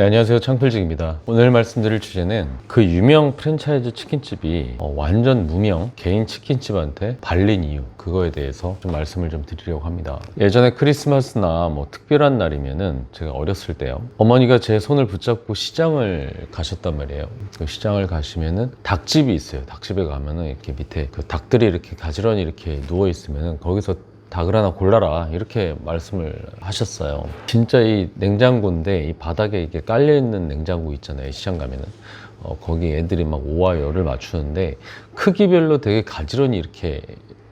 네, 안녕하세요. 창필직입니다. 오늘 말씀드릴 주제는 그 유명 프랜차이즈 치킨집이 완전 무명 개인 치킨집한테 발린 이유, 그거에 대해서 좀 말씀을 좀 드리려고 합니다. 예전에 크리스마스나 뭐 특별한 날이면은 제가 어렸을 때요, 어머니가 제 손을 붙잡고 시장을 가셨단 말이에요. 그 시장을 가시면은 닭집이 있어요. 닭집에 가면은 이렇게 밑에 그 닭들이 이렇게 가지런히 이렇게 누워 있으면은 거기서 닭을 하나 골라라, 이렇게 말씀을 하셨어요. 진짜 이 냉장고인데 이 바닥에 이게 깔려있는 냉장고 있잖아요, 시장 가면은. 거기 애들이 막 오와 열을 맞추는데 크기별로 되게 가지런히 이렇게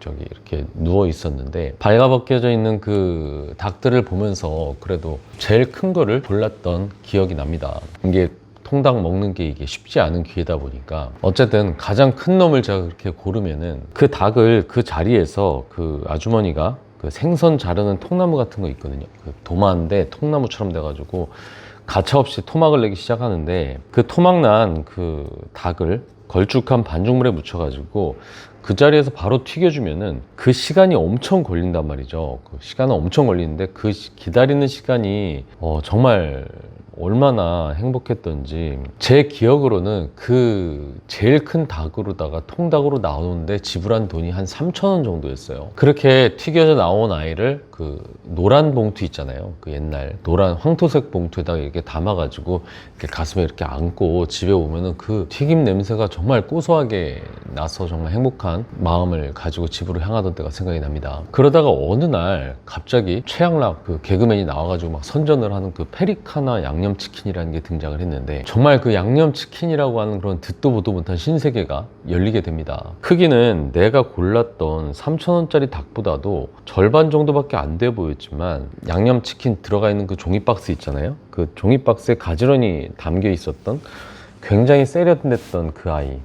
이렇게 누워 있었는데, 발가벗겨져 있는 그 닭들을 보면서 그래도 제일 큰 거를 골랐던 기억이 납니다. 이게 통닭 먹는 게 이게 쉽지 않은 기회다 보니까 어쨌든 가장 큰 놈을 제가 그렇게 고르면은 그 닭을 그 자리에서 그 아주머니가 그 생선 자르는 통나무 같은 거 있거든요. 그 도마인데 통나무처럼 돼가지고 가차없이 토막을 내기 시작하는데, 그 토막 난 그 닭을 걸쭉한 반죽물에 묻혀가지고 그 자리에서 바로 튀겨주면은 그 시간이 엄청 걸린단 말이죠. 그 시간은 엄청 걸리는데 그 기다리는 시간이 정말 얼마나 행복했던지. 제 기억으로는 그 제일 큰 닭으로다가 통닭으로 나오는데 지불한 돈이 한 3,000원 정도였어요. 그렇게 튀겨져 나온 아이를 그 노란 봉투 있잖아요, 그 옛날 노란 황토색 봉투에다가 이렇게 담아가지고 이렇게 가슴에 이렇게 안고 집에 오면은 그 튀김 냄새가 정말 고소하게 나서 정말 행복한 마음을 가지고 집으로 향하던 때가 생각이 납니다. 그러다가 어느 날 갑자기 최양락 그 개그맨이 나와가지고 막 선전을 하는 그 페리카나 양념치킨이라는 게 등장을 했는데, 정말 그 양념치킨이라고 하는 그런 듣도 보도 못한 신세계가 열리게 됩니다. 크기는 내가 골랐던 3,000원짜리 닭보다도 절반 정도밖에 안 돼 보였지만, 양념치킨 들어가 있는 그 종이박스 있잖아요, 그 종이박스에 가지런히 담겨 있었던 굉장히 세련됐던 그 아이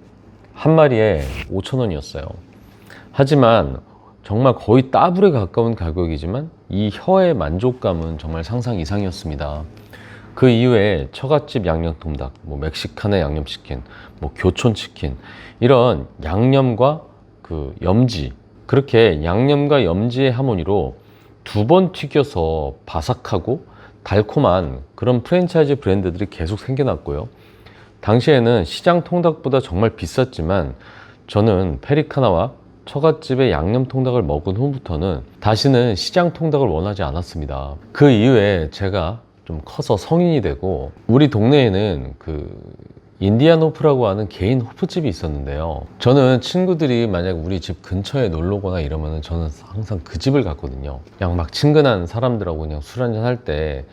한 마리에 5,000원이었어요. 하지만 정말 거의 따블에 가까운 가격이지만 이 혀의 만족감은 정말 상상 이상이었습니다. 그 이후에 처갓집 양념통닭, 뭐 멕시카나 양념치킨, 뭐 교촌치킨, 이런 양념과 그 염지, 그렇게 양념과 염지의 하모니로 두 번 튀겨서 바삭하고 달콤한 그런 프랜차이즈 브랜드들이 계속 생겨났고요. 당시에는 시장 통닭보다 정말 비쌌지만 저는 페리카나와 처갓집의 양념 통닭을 먹은 후부터는 다시는 시장 통닭을 원하지 않았습니다. 그 이후에 제가 좀 커서 성인이 되고 우리 동네에는 그 인디안 호프라고 하는 개인 호프집이 있었는데요, 저는 친구들이 만약 우리 집 근처에 놀러 오거나 이러면 저는 항상 그 집을 갔거든요. 그냥 막 친근한 사람들하고 그냥 술 한잔 할 때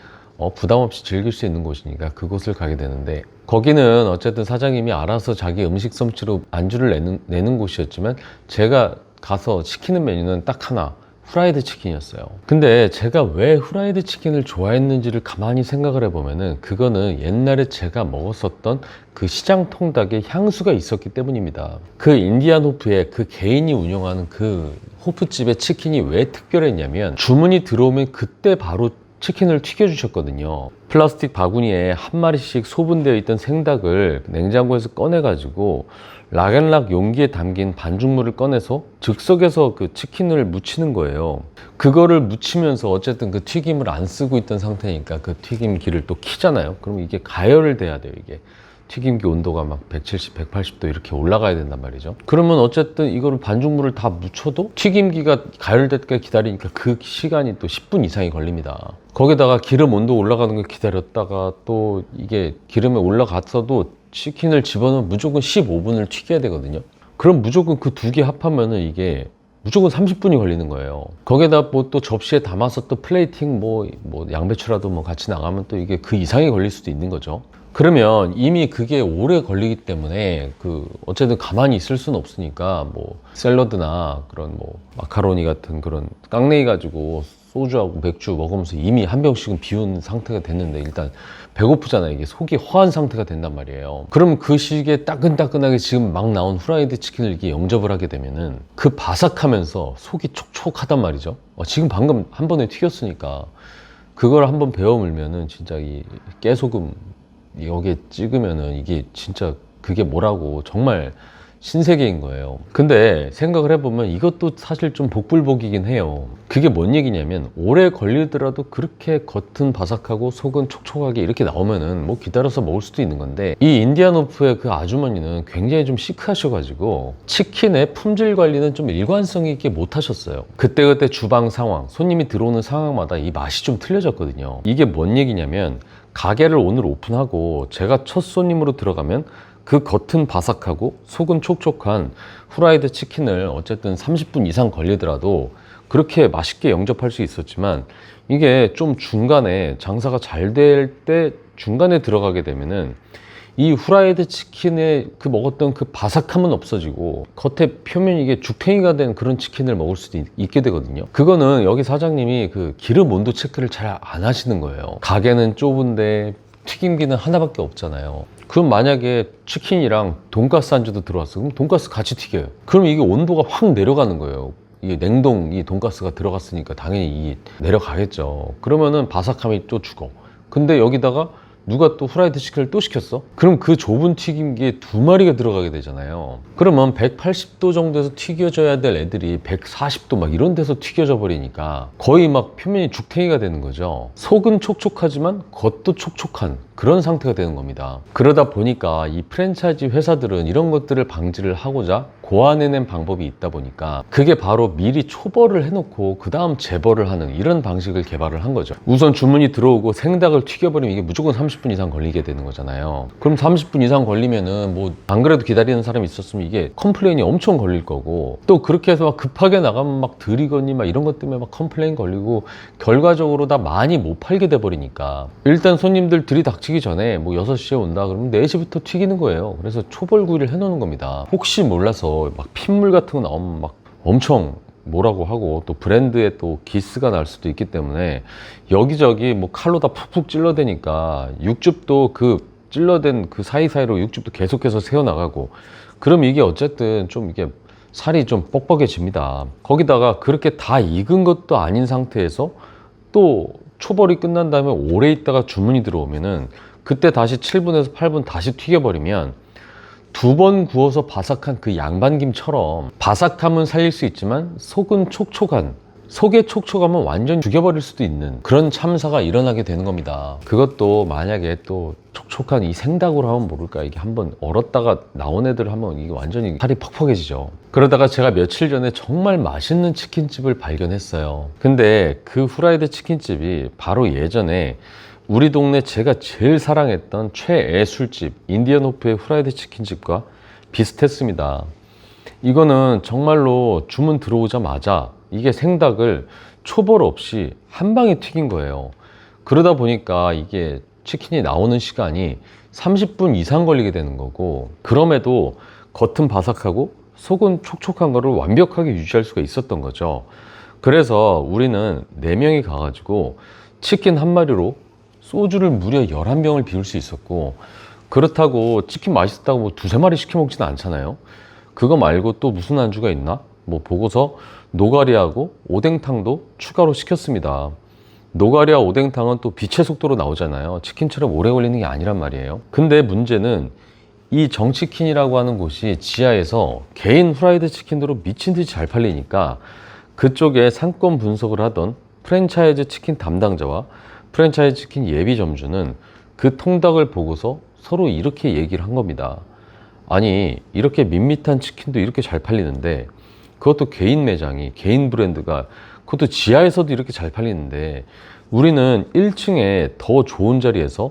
부담 없이 즐길 수 있는 곳이니까 그곳을 가게 되는데, 거기는 어쨌든 사장님이 알아서 자기 음식 솜씨로 안주를 내는 곳이었지만 제가 가서 시키는 메뉴는 딱 하나, 후라이드 치킨이었어요. 근데 제가 왜 후라이드 치킨을 좋아했는지를 가만히 생각을 해보면은 그거는 옛날에 제가 먹었었던 그 시장 통닭에 향수가 있었기 때문입니다. 그 인디안 호프에 그 개인이 운영하는 그 호프집의 치킨이 왜 특별했냐면, 주문이 들어오면 그때 바로 치킨을 튀겨주셨거든요. 플라스틱 바구니에 한 마리씩 소분되어 있던 생닭을 냉장고에서 꺼내가지고 락앤락 용기에 담긴 반죽물을 꺼내서 즉석에서 그 치킨을 무치는 거예요. 그거를 무치면서 어쨌든 그 튀김을 안 쓰고 있던 상태니까 그 튀김기를 또 키잖아요. 그럼 이게 가열을 돼야 돼요. 이게 튀김기 온도가 막 170, 180도 이렇게 올라가야 된단 말이죠. 그러면 어쨌든 이거를 반죽물을 다 묻혀도 튀김기가 가열될 때까지 기다리니까 그 시간이 또 10분 이상이 걸립니다. 거기다가 기름 온도 올라가는 걸 기다렸다가 또 이게 기름에 올라갔어도 치킨을 집어넣으면 무조건 15분을 튀겨야 되거든요. 그럼 무조건 그 두 개 합하면은 이게 무조건 30분이 걸리는 거예요. 거기다 뭐 또 접시에 담아서 또 플레이팅 뭐 양배추라도 뭐 같이 나가면 또 이게 그 이상이 걸릴 수도 있는 거죠. 그러면 이미 그게 오래 걸리기 때문에 그 어쨌든 가만히 있을 수는 없으니까 뭐 샐러드나 그런 뭐 마카로니 같은 그런 깡내기 가지고 소주하고 맥주 먹으면서 이미 한 병씩은 비운 상태가 됐는데, 일단 배고프잖아요. 이게 속이 허한 상태가 된단 말이에요. 그럼 그 시기에 따끈따끈하게 지금 막 나온 후라이드 치킨을 이렇게 영접을 하게 되면은 그 바삭하면서 속이 촉촉하단 말이죠. 지금 방금 한 번에 튀겼으니까 그걸 한번 베어 물면은 진짜 이 깨소금 여기에 찍으면은 이게 진짜 그게 뭐라고 정말 신세계인 거예요. 근데 생각을 해보면 이것도 사실 좀 복불복이긴 해요. 그게 뭔 얘기냐면 오래 걸리더라도 그렇게 겉은 바삭하고 속은 촉촉하게 이렇게 나오면은 뭐 기다려서 먹을 수도 있는 건데, 이 인디안호프의 그 아주머니는 굉장히 좀 시크하셔가지고 치킨의 품질 관리는 좀 일관성 있게 못 하셨어요. 그때그때 주방 상황, 손님이 들어오는 상황마다 이 맛이 좀 틀려졌거든요. 이게 뭔 얘기냐면 가게를 오늘 오픈하고 제가 첫 손님으로 들어가면 그 겉은 바삭하고 속은 촉촉한 후라이드 치킨을 어쨌든 30분 이상 걸리더라도 그렇게 맛있게 영접할 수 있었지만, 이게 좀 중간에 장사가 잘 될 때 중간에 들어가게 되면은 이 후라이드 치킨에 그 먹었던 그 바삭함은 없어지고 겉에 표면이 이게 죽탱이가 된 그런 치킨을 먹을 수도 있게 되거든요. 그거는 여기 사장님이 그 기름 온도 체크를 잘 안 하시는 거예요. 가게는 좁은데 튀김기는 하나밖에 없잖아요. 그럼 만약에 치킨이랑 돈가스 안주도 들어왔어. 그럼 돈가스 같이 튀겨요. 그럼 이게 온도가 확 내려가는 거예요. 이게 냉동 이 돈가스가 들어갔으니까 당연히 이 내려가겠죠. 그러면은 바삭함이 또 죽어. 근데 여기다가 누가 또 후라이드 치킨을 또 시켰어? 그럼 그 좁은 튀김기에 두 마리가 들어가게 되잖아요. 그러면 180도 정도에서 튀겨져야 될 애들이 140도 막 이런 데서 튀겨져 버리니까 거의 막 표면이 죽탱이가 되는 거죠. 속은 촉촉하지만 겉도 촉촉한 그런 상태가 되는 겁니다. 그러다 보니까 이 프랜차이즈 회사들은 이런 것들을 방지를 하고자 고안해낸 방법이 있다 보니까 그게 바로 미리 초벌을 해놓고 그 다음 재벌을 하는 이런 방식을 개발을 한 거죠. 우선 주문이 들어오고 생닭을 튀겨버리면 이게 무조건 30분 이상 걸리게 되는 거잖아요. 그럼 30분 이상 걸리면은 뭐 안 그래도 기다리는 사람이 있었으면 이게 컴플레인이 엄청 걸릴 거고, 또 그렇게 해서 막 급하게 나가면 막 들이거니 막 이런 것 때문에 막 컴플레인 걸리고 결과적으로 다 많이 못 팔게 돼 버리니까 일단 손님들 들이닥치기 전에 뭐 6시에 온다 그러면 4시부터 튀기는 거예요. 그래서 초벌구이를 해놓는 겁니다. 혹시 몰라서 막 핏물 같은 거 나오면 막 엄청 뭐라고 하고 또 브랜드에 또 기스가 날 수도 있기 때문에 여기저기 뭐 칼로 다 푹푹 찔러대니까 육즙도 그 찔러댄 그 사이사이로 육즙도 계속해서 새어나가고, 그럼 이게 어쨌든 좀 이게 살이 좀 뻑뻑해집니다. 거기다가 그렇게 다 익은 것도 아닌 상태에서 또 초벌이 끝난 다음에 오래 있다가 주문이 들어오면은 그때 다시 7분에서 8분 다시 튀겨버리면 두 번 구워서 바삭한 그 양반김처럼 바삭함은 살릴 수 있지만 속은 촉촉한, 속의 촉촉함은 완전히 죽여버릴 수도 있는 그런 참사가 일어나게 되는 겁니다. 그것도 만약에 또 촉촉한 이 생닭으로 하면 모를까, 이게 한번 얼었다가 나온 애들 하면 이게 완전히 살이 퍽퍽해지죠. 그러다가 제가 며칠 전에 정말 맛있는 치킨집을 발견했어요. 근데 그 후라이드 치킨집이 바로 예전에 우리 동네 제가 제일 사랑했던 최애 술집 인디언호프의 후라이드 치킨집과 비슷했습니다. 이거는 정말로 주문 들어오자마자 이게 생닭을 초벌 없이 한 방에 튀긴 거예요. 그러다 보니까 이게 치킨이 나오는 시간이 30분 이상 걸리게 되는 거고, 그럼에도 겉은 바삭하고 속은 촉촉한 거를 완벽하게 유지할 수가 있었던 거죠. 그래서 우리는 4명이 가가지고 치킨 한 마리로 소주를 무려 11병을 비울 수 있었고, 그렇다고 치킨 맛있다고 뭐 2-3마리 시켜 먹지는 않잖아요. 그거 말고 또 무슨 안주가 있나? 뭐 보고서 노가리하고 오뎅탕도 추가로 시켰습니다. 노가리와 오뎅탕은 또 빛의 속도로 나오잖아요. 치킨처럼 오래 걸리는 게 아니란 말이에요. 근데 문제는 이 정치킨이라고 하는 곳이 지하에서 개인 후라이드 치킨으로 미친 듯이 잘 팔리니까 그쪽에 상권 분석을 하던 프랜차이즈 치킨 담당자와 프랜차이즈 치킨 예비 점주는 그 통닭을 보고서 서로 이렇게 얘기를 한 겁니다. 아니, 이렇게 밋밋한 치킨도 이렇게 잘 팔리는데, 그것도 개인 매장이, 개인 브랜드가, 그것도 지하에서도 이렇게 잘 팔리는데 우리는 1층에 더 좋은 자리에서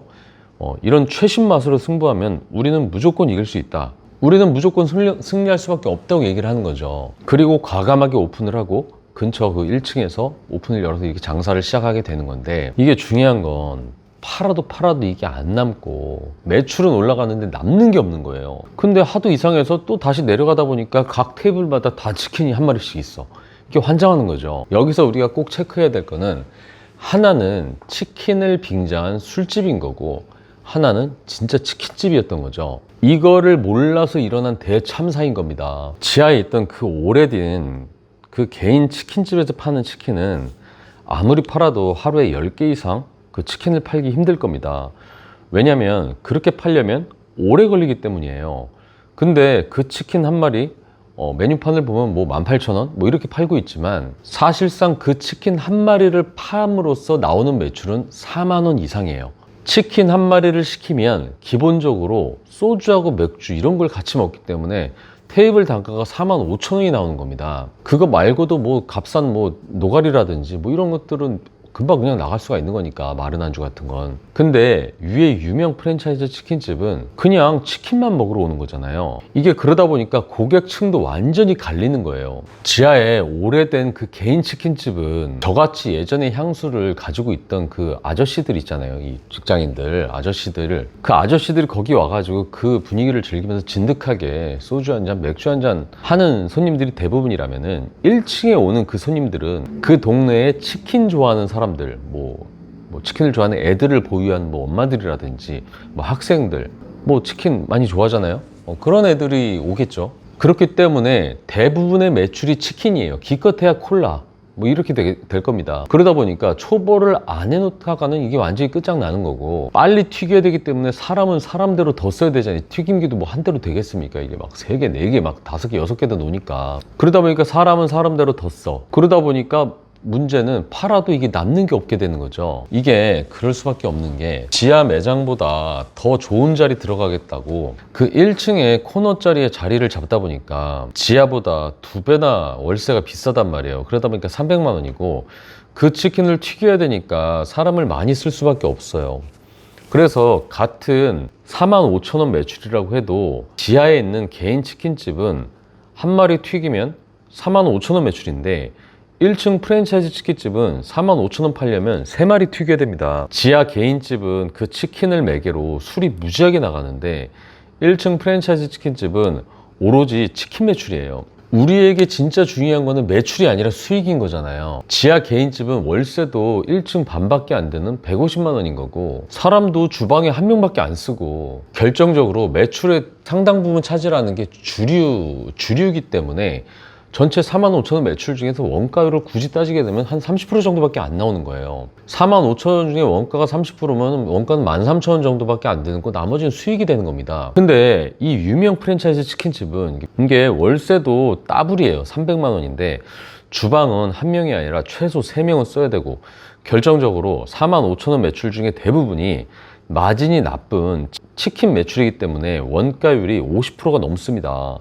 이런 최신 맛으로 승부하면 우리는 무조건 이길 수 있다. 우리는 무조건 승리할 수밖에 없다고 얘기를 하는 거죠. 그리고 과감하게 오픈을 하고 근처 그 1층에서 오픈을 열어서 이렇게 장사를 시작하게 되는 건데, 이게 중요한 건 팔아도 이게 안 남고 매출은 올라가는데 남는 게 없는 거예요. 근데 하도 이상해서 또 다시 내려가다 보니까 각 테이블마다 다 치킨이 한 마리씩 있어. 이게 환장하는 거죠. 여기서 우리가 꼭 체크해야 될 거는, 하나는 치킨을 빙자한 술집인 거고 하나는 진짜 치킨집이었던 거죠. 이거를 몰라서 일어난 대참사인 겁니다. 지하에 있던 그 오래된 그 개인 치킨집에서 파는 치킨은 아무리 팔아도 하루에 10개 이상 그 치킨을 팔기 힘들 겁니다. 왜냐면 그렇게 팔려면 오래 걸리기 때문이에요. 근데 그 치킨 한 마리 메뉴판을 보면 뭐 18,000원 뭐 이렇게 팔고 있지만 사실상 그 치킨 한 마리를 팜으로써 나오는 매출은 4만 원 이상이에요. 치킨 한 마리를 시키면 기본적으로 소주하고 맥주 이런 걸 같이 먹기 때문에 테이블 단가가 4만 5천 원이 나오는 겁니다. 그거 말고도 뭐 값싼 뭐 노가리라든지 뭐 이런 것들은 금방 그냥 나갈 수가 있는 거니까, 마른 안주 같은 건. 근데 위에 유명 프랜차이즈 치킨집은 그냥 치킨만 먹으러 오는 거잖아요. 이게 그러다 보니까 고객층도 완전히 갈리는 거예요. 지하에 오래된 그 개인 치킨집은 저같이 예전에 향수를 가지고 있던 그 아저씨들 있잖아요. 이 직장인들, 그 아저씨들이 거기 와가지고 그 분위기를 즐기면서 진득하게 소주 한 잔, 맥주 한 잔 하는 손님들이 대부분이라면은 1층에 오는 그 손님들은 그 동네에 치킨 좋아하는 사람들, 뭐 치킨을 좋아하는 애들을 보유한 뭐 엄마들이라든지 뭐 학생들, 뭐 치킨 많이 좋아하잖아요. 그런 애들이 오겠죠. 그렇기 때문에 대부분의 매출이 치킨이에요. 기껏해야 콜라 뭐 이렇게 될 겁니다. 그러다 보니까 초벌을 안 해놓다가는 이게 완전히 끝장나는 거고, 빨리 튀겨야 되기 때문에 사람은 사람대로 더 써야 되잖아요. 튀김기도 뭐 한 대로 되겠습니까? 이게 막 3개, 4개, 막 5개, 6개도 노니까. 그러다 보니까 사람은 사람대로 더 써. 그러다 보니까 문제는 팔아도 이게 남는 게 없게 되는 거죠. 이게 그럴 수밖에 없는 게, 지하 매장보다 더 좋은 자리 들어가겠다고 그 1층에 코너 자리에 자리를 잡다 보니까 지하보다 2배나 월세가 비싸단 말이에요. 그러다 보니까 300만 원이고 그 치킨을 튀겨야 되니까 사람을 많이 쓸 수밖에 없어요. 그래서 같은 4만 5천 원 매출이라고 해도 지하에 있는 개인 치킨집은 한 마리 튀기면 4만 5천 원 매출인데, 1층 프랜차이즈 치킨집은 4만 5천 원 팔려면 3마리 튀겨야 됩니다. 지하 개인집은 그 치킨을 매개로 술이 무지하게 나가는데, 1층 프랜차이즈 치킨집은 오로지 치킨 매출이에요. 우리에게 진짜 중요한 거는 매출이 아니라 수익인 거잖아요. 지하 개인집은 월세도 1층 반밖에 안 되는 150만 원인 거고, 사람도 주방에 한 명밖에 안 쓰고, 결정적으로 매출의 상당 부분 차지하는 게 주류이기 때문에 전체 4만 5천 원 매출 중에서 원가율을 굳이 따지게 되면 한 30% 정도밖에 안 나오는 거예요. 4만 5천 원 중에 원가가 30%면 원가는 13,000원 정도밖에 안 되는 거, 나머지는 수익이 되는 겁니다. 근데 이 유명 프랜차이즈 치킨집은 이게 월세도 따블이에요. 300만 원인데 주방은 한 명이 아니라 최소 3명은 써야 되고, 결정적으로 4만 5천 원 매출 중에 대부분이 마진이 나쁜 치킨 매출이기 때문에 원가율이 50%가 넘습니다.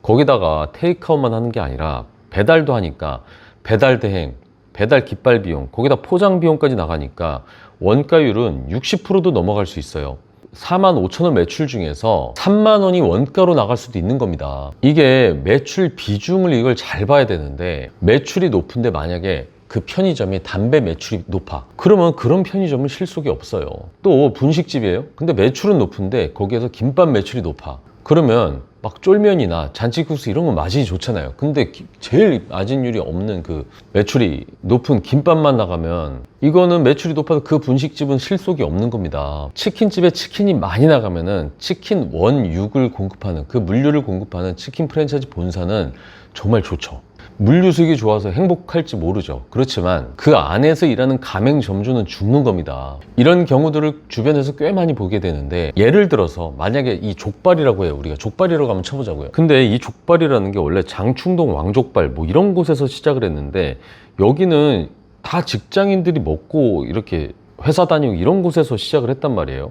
거기다가 테이크아웃만 하는 게 아니라 배달도 하니까 배달 대행, 배달 깃발 비용, 거기다 포장 비용까지 나가니까 원가율은 60%도 넘어갈 수 있어요. 4만 5천 원 매출 중에서 3만 원이 원가로 나갈 수도 있는 겁니다. 이게 매출 비중을 이걸 잘 봐야 되는데, 매출이 높은데 만약에 그 편의점이 담배 매출이 높아, 그러면 그런 편의점은 실속이 없어요. 또 분식집이에요. 근데 매출은 높은데 거기에서 김밥 매출이 높아, 그러면 막 쫄면이나 잔치국수 이런 건 마진이 좋잖아요. 근데 제일 마진율이 없는 그 매출이 높은 김밥만 나가면, 이거는 매출이 높아도 그 분식집은 실속이 없는 겁니다. 치킨집에 치킨이 많이 나가면은 치킨 원육을 공급하는, 그 물류를 공급하는 치킨 프랜차이즈 본사는 정말 좋죠. 물류 수익이 좋아서 행복할지 모르죠. 그렇지만 그 안에서 일하는 가맹점주는 죽는 겁니다. 이런 경우들을 주변에서 꽤 많이 보게 되는데, 예를 들어서 만약에 이 족발이라고 해요. 우리가 족발이라고 한번 쳐보자고요. 근데 이 족발이라는 게 원래 장충동 왕족발 뭐 이런 곳에서 시작을 했는데, 여기는 다 직장인들이 먹고 이렇게 회사 다니고 이런 곳에서 시작을 했단 말이에요.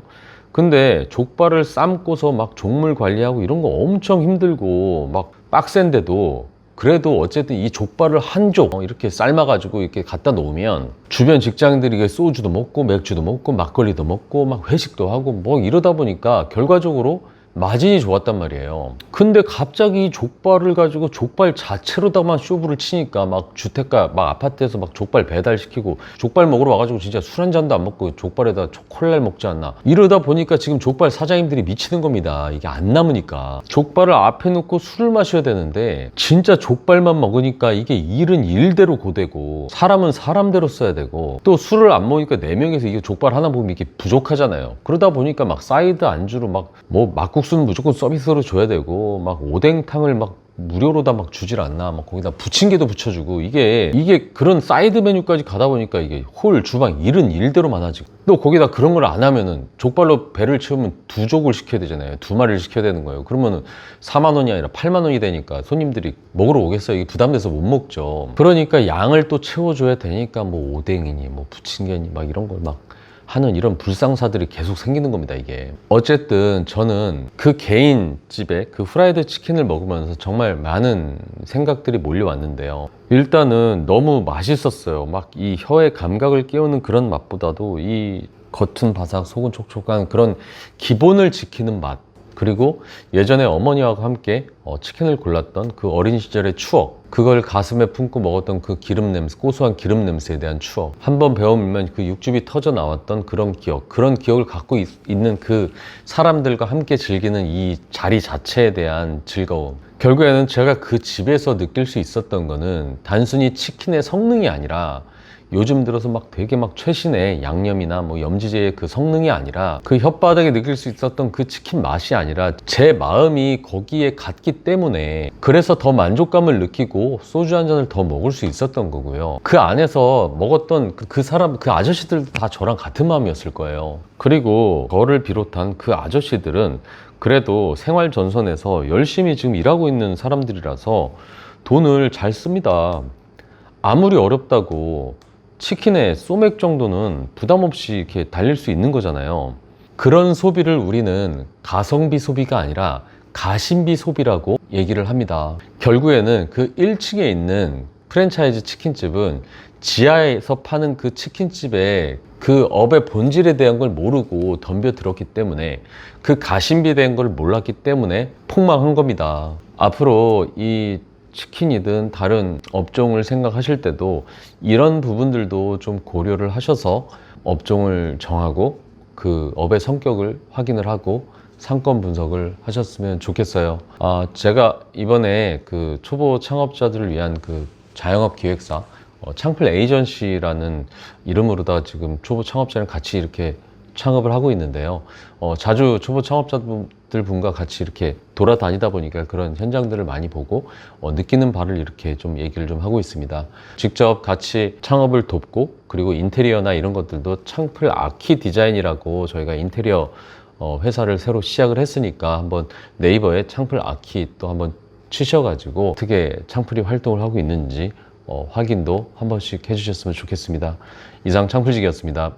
근데 족발을 삶고서 막 종물 관리하고 이런 거 엄청 힘들고 막 빡센데도, 그래도 어쨌든 이 족발을 한 족 이렇게 삶아가지고 이렇게 갖다 놓으면 주변 직장인들이 소주도 먹고 맥주도 먹고 막걸리도 먹고 막 회식도 하고 뭐 이러다 보니까 결과적으로 마진이 좋았단 말이에요. 근데 갑자기 이 족발을 가지고 족발 자체로다만 쇼부를 치니까 막 주택가, 막 아파트에서 막 족발 배달시키고, 족발 먹으러 와가지고 진짜 술 한 잔도 안 먹고 족발에다 콜라를 먹지 않나, 이러다 보니까 지금 족발 사장님들이 미치는 겁니다. 이게 안 남으니까. 족발을 앞에 놓고 술을 마셔야 되는데 진짜 족발만 먹으니까 이게 일은 일대로 고되고 사람은 사람대로 써야 되고, 또 술을 안 먹으니까 4명에서 이게 족발 하나 먹으면 이게 부족하잖아요. 그러다 보니까 막 사이드 안주로 막 뭐 막국수는 무조건 서비스로 줘야 되고, 막 오뎅탕을 막 무료로 다 막 주질 않나. 막 거기다 부침개도 붙여주고 이게 그런 사이드 메뉴까지 가다 보니까 이게 홀 주방 일은 일대로 많아지고 또 거기다 그런 걸 안 하면은 족발로 배를 채우면 2족을 시켜야 되잖아요. 2마리를 시켜야 되는 거예요. 그러면은 4만 원이 아니라 8만 원이 되니까 손님들이 먹으러 오겠어요? 이게 부담돼서 못 먹죠. 그러니까 양을 또 채워줘야 되니까 뭐 오뎅이니 뭐 부침개니 막 이런 걸 막 하는 이런 불상사들이 계속 생기는 겁니다, 이게. 어쨌든 저는 그 개인 집에 그 프라이드 치킨을 먹으면서 정말 많은 생각들이 몰려왔는데요. 일단은 너무 맛있었어요. 막 이 혀의 감각을 깨우는 그런 맛보다도 이 겉은 바삭 속은 촉촉한 그런 기본을 지키는 맛, 그리고 예전에 어머니와 함께 치킨을 골랐던 그 어린 시절의 추억, 그걸 가슴에 품고 먹었던 그 기름 냄새, 고소한 기름 냄새에 대한 추억, 한번 배워물면 그 육즙이 터져 나왔던 그런 기억, 그런 기억을 갖고 있는 그 사람들과 함께 즐기는 이 자리 자체에 대한 즐거움. 결국에는 제가 그 집에서 느낄 수 있었던 거는 단순히 치킨의 성능이 아니라 요즘 들어서 막 되게 막 최신의 양념이나 뭐 염지제의 그 성능이 아니라 그 혓바닥에 느낄 수 있었던 그 치킨 맛이 아니라 제 마음이 거기에 갔기 때문에, 그래서 더 만족감을 느끼고 소주 한 잔을 더 먹을 수 있었던 거고요. 그 안에서 먹었던 그 사람, 그 아저씨들 다 저랑 같은 마음이었을 거예요. 그리고 저를 비롯한 그 아저씨들은 그래도 생활 전선에서 열심히 지금 일하고 있는 사람들이라서 돈을 잘 씁니다. 아무리 어렵다고 치킨의 소맥 정도는 부담 없이 이렇게 달릴 수 있는 거잖아요. 그런 소비를 우리는 가성비 소비가 아니라 가심비 소비라고 얘기를 합니다. 결국에는 그 1층에 있는 프랜차이즈 치킨집은 지하에서 파는 그 치킨집의 그 업의 본질에 대한 걸 모르고 덤벼들었기 때문에, 그 가심비에 대한 걸 몰랐기 때문에 폭망한 겁니다. 앞으로 이 치킨이든 다른 업종을 생각하실 때도 이런 부분들도 좀 고려를 하셔서 업종을 정하고 그 업의 성격을 확인을 하고 상권 분석을 하셨으면 좋겠어요. 제가 이번에 그 초보 창업자들을 위한 그 자영업 기획사 창플 에이전시라는 이름으로다가 지금 초보 창업자랑 같이 이렇게 창업을 하고 있는데요. 자주 초보 창업자들 분과 같이 이렇게 돌아다니다 보니까 그런 현장들을 많이 보고 느끼는 바를 이렇게 좀 얘기를 좀 하고 있습니다. 직접 같이 창업을 돕고, 그리고 인테리어나 이런 것들도 창플 아키 디자인이라고 저희가 인테리어 회사를 새로 시작을 했으니까 한번 네이버에 창플 아키 또 한번 치셔가지고 어떻게 창플이 활동을 하고 있는지 확인도 한 번씩 해주셨으면 좋겠습니다. 이상 창플직이었습니다.